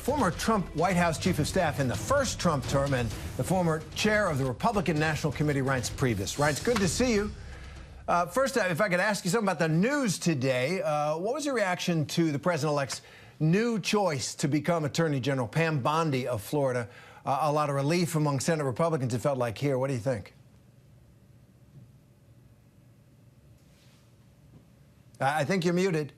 former Trump White House chief of staff in the first Trump term and the former chair of the Republican National Committee, Reince Priebus. Reince, good to see you. First, if I could ask you something about the news today, what was your reaction to the president-elect's new choice to become Attorney General, Pam Bondi of Florida? A lot of relief among Senate Republicans, it felt like here. What do you think? I think you're muted.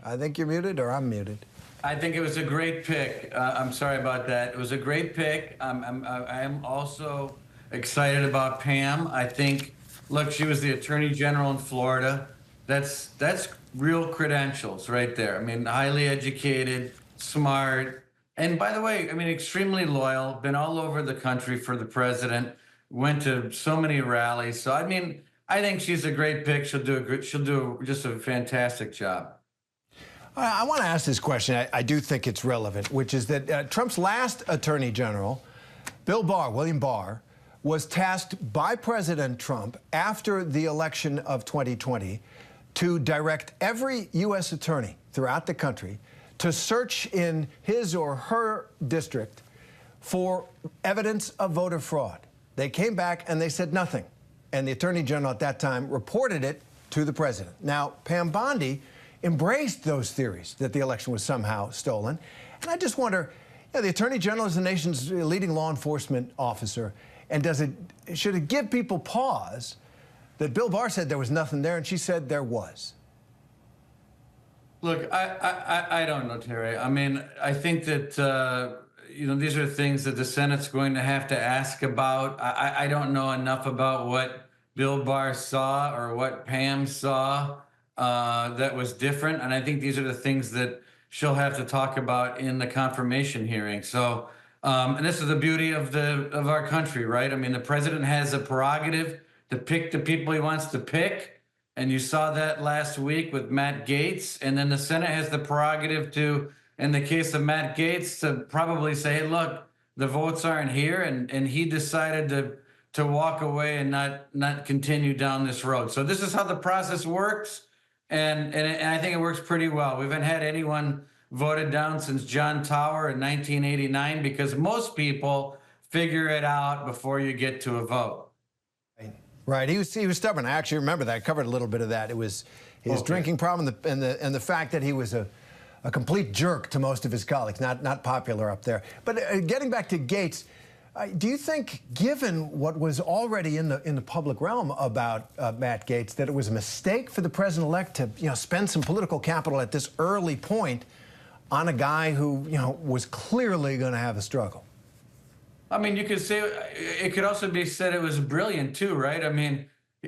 I think you're muted, or I'm muted. I think it was a great pick. I'm sorry about that. It was a great pick. I am also excited about Pam. I think, look, she was the Attorney General in Florida. That's real credentials right there. I mean, highly educated, smart, and by the way, I mean, extremely loyal. Been all over the country for the president. Went to so many rallies. So I mean, I think she's a great pick. She'll do just a fantastic job. I want to ask this question. I do think it's relevant, which is that Trump's last Attorney General, William Barr, was tasked by President Trump after the election of 2020 to direct every U.S. attorney throughout the country to search in his or her district for evidence of voter fraud. They came back and they said nothing. And the Attorney General at that time reported it to the president. Now, Pam Bondi embraced those theories that the election was somehow stolen. And I just wonder, the Attorney General is the nation's leading law enforcement officer, and should it give people pause that Bill Barr said there was nothing there and she said there was? Look, I don't know, Terry. I mean, I think that, these are things that the Senate's going to have to ask about. I don't know enough about what Bill Barr saw or what Pam saw that was different. And I think these are the things that she'll have to talk about in the confirmation hearing. So, and this is the beauty of our country, right? I mean, the president has a prerogative to pick the people he wants to pick. And you saw that last week with Matt Gaetz. And then the Senate has the prerogative to, in the case of Matt Gaetz, to probably say, hey, look, the votes aren't here. And he decided to walk away and not continue down this road. So this is how the process works. And I think it works pretty well. We haven't had anyone voted down since John Tower in 1989 because most people figure it out before you get to a vote. Right. He was stubborn. I actually remember that. I covered a little bit of that. It was his drinking problem and the fact that he was a complete jerk to most of his colleagues, not popular up there. But getting back to Gaetz, do you think, given what was already in the public realm about Matt Gaetz, that it was a mistake for the president-elect to spend some political capital at this early point on a guy who was clearly going to have a struggle? I mean, you could say it could also be said it was brilliant too, right? I mean,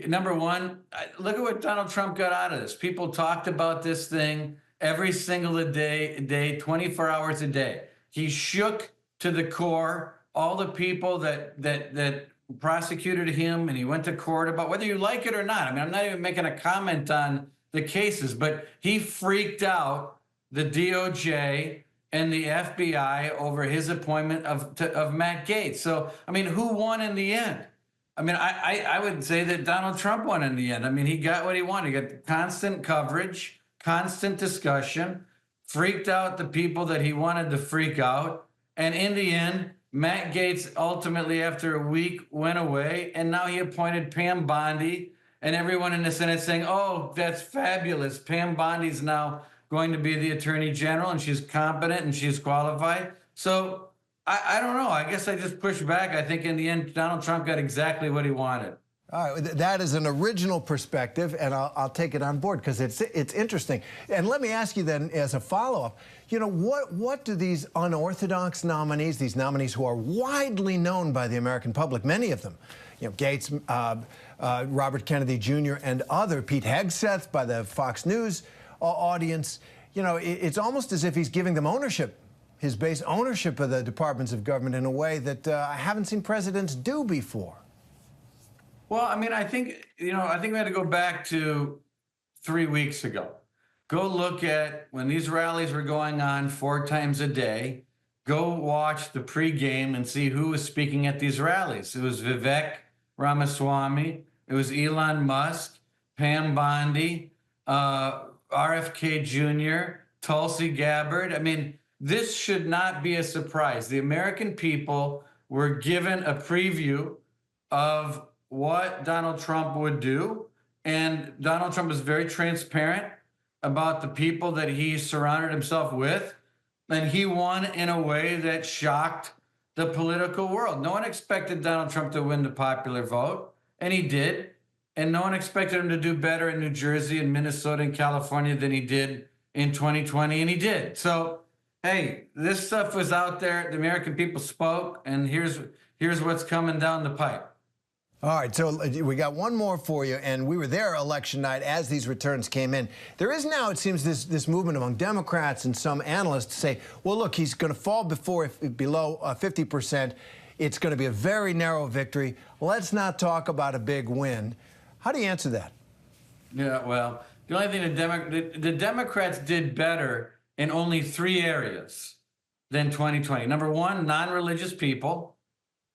number one, look at what Donald Trump got out of this. People talked about this thing every single day, 24 hours a day. He shook to the core all the people that prosecuted him, and he went to court about whether you like it or not. I mean, I'm not even making a comment on the cases, but he freaked out the DOJ and the FBI over his appointment of Matt Gaetz. So, I mean, who won in the end? I mean, I would say that Donald Trump won in the end. I mean, he got what he wanted. He got constant coverage, constant discussion, freaked out the people that he wanted to freak out. And in the end, Matt Gaetz ultimately, after a week, went away. And now he appointed Pam Bondi, and everyone in the Senate saying, oh, that's fabulous. Pam Bondi's now going to be the Attorney General, and she's competent and she's qualified. So I don't know. I guess I just pushed back. I think in the end, Donald Trump got exactly what he wanted. All right, that is an original perspective, and I'll take it on board because it's interesting. And let me ask you then, as a follow-up, what do these unorthodox nominees, these nominees who are widely known by the American public, many of them, Gaetz, Robert Kennedy Jr., and Pete Hegseth by the Fox News audience, it's almost as if he's giving them ownership, his base ownership of the departments of government in a way that I haven't seen presidents do before. Well, I mean, I think we had to go back to 3 weeks ago. Go look at when these rallies were going on 4 times a day. Go watch the pregame and see who was speaking at these rallies. It was Vivek Ramaswamy. It was Elon Musk, Pam Bondi, RFK Jr., Tulsi Gabbard. I mean, this should not be a surprise. The American people were given a preview of what Donald Trump would do, and Donald Trump is very transparent about the people that he surrounded himself with, and he won in a way that shocked the political world. No one expected Donald Trump to win the popular vote, and he did. And no one expected him to do better in New Jersey and Minnesota and California than he did in 2020, and he did. So, hey, this stuff was out there. The American people spoke, and here's what's coming down the pipe. All right, so we got one more for you, and we were there election night as these returns came in. There is now, it seems, this movement among Democrats and some analysts to say, well, look, he's going to fall below 50%. It's going to be a very narrow victory. Let's not talk about a big win. How do you answer that? Yeah, well, the only thing the Democrats did better in only 3 areas than 2020. Number 1, non-religious people.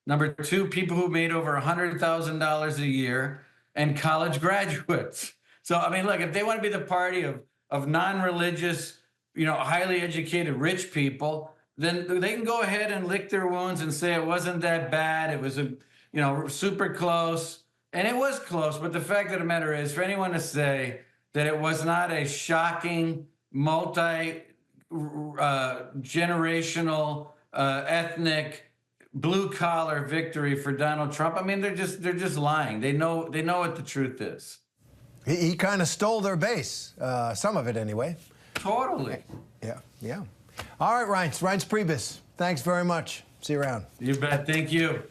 Number 2, people who made over $100,000 a year, and college graduates. So, I mean, look, if they want to be the party of non-religious, highly educated, rich people, then they can go ahead and lick their wounds and say it wasn't that bad. It was, super close. And it was close. But the fact of the matter is, for anyone to say that it was not a shocking, multi-generational, ethnic, blue-collar victory for Donald Trump, I mean, they're just lying. They know what the truth is. He kind of stole their base, some of it anyway. Totally. Yeah. All right, Reince Priebus, thanks very much. See you around. You bet. Thank you.